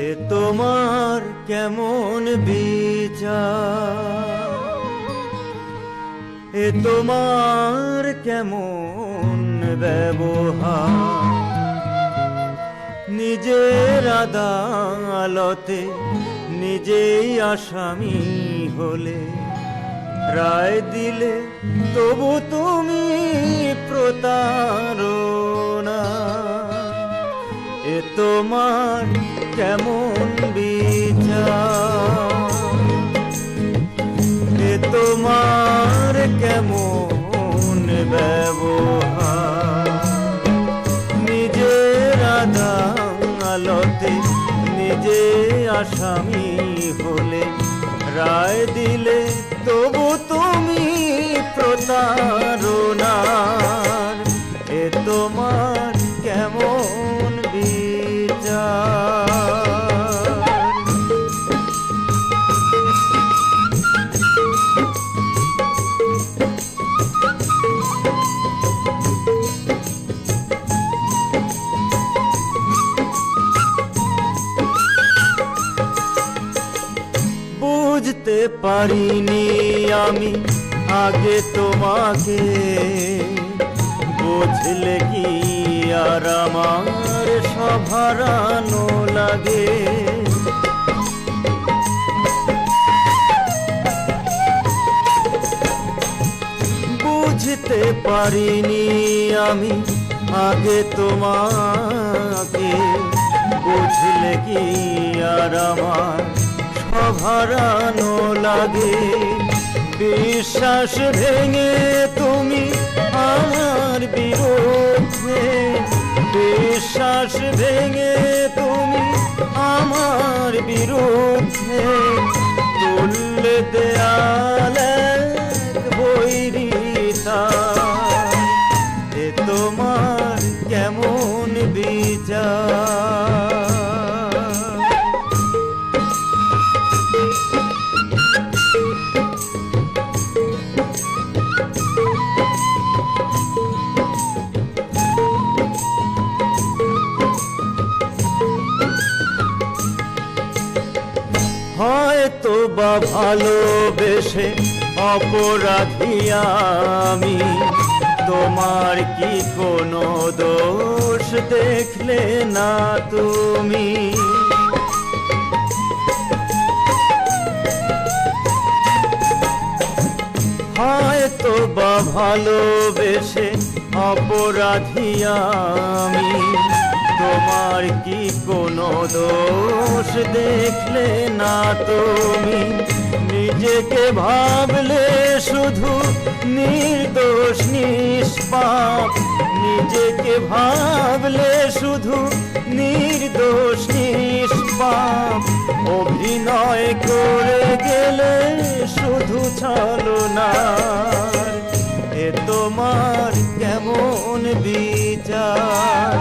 এ তোমার কেমন বিচার, এ তোমার কেমন ব্যবহার, নিজের আদালতে নিজেই আসামি হলে রায় দিলে তবু তুমি প্রতারণা। এ তোমার কেমন বিচার, এ তোমার কেমন ব্যবহার, নিজের আদালতে নিজে আসামি হলে রায় দিলে তবু তুমি প্রতারণার। এ তোমার কেমন বিচার। বুঝতে পারিনি আমি আগে তোমাকে, বুঝলে কি আর আমার সব হারানো লাগে। বুঝতে পারিনি আমি আগে তোমাকে, বুঝলে কি আর আমার সব হারানো লাগে। বিশ্বাস ভেঙে তুমি আমার বিরুদ্ধে, বিশ্বাস ভেঙে তুমি আমার বিরুদ্ধে তুললে দেয়ালে বৈরিতা। এ তোমার কেমন বিচার। হয়তো বা ভালোবেসে অপরাধী আমি, তোমার কি কোনো দোষ দেখলে না তুমি। হয়তো বা ভালোবেসে অপরাধী আমি, তোমার কি কোনো দোষ দেখলে না তুমি। নিজেকে ভাবলে শুধু নির্দোষ নিষ্পাপ, নিজেকে ভাবলে শুধু নির্দোষ নিষ্পাপ। অভিনয় করে গেলে শুধু ছলনার। এ তোমার কেমন বিচার,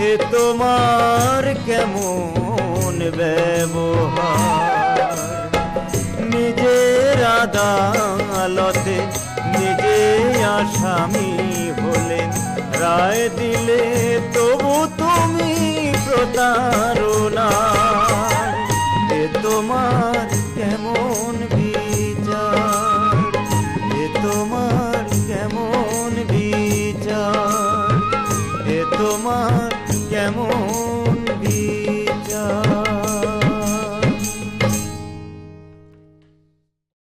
এ তোমার কেমন ব্যবহার, নিজের আদালতে নিজে আসামি হলে রায় দিলে তবু তুমি প্রতার।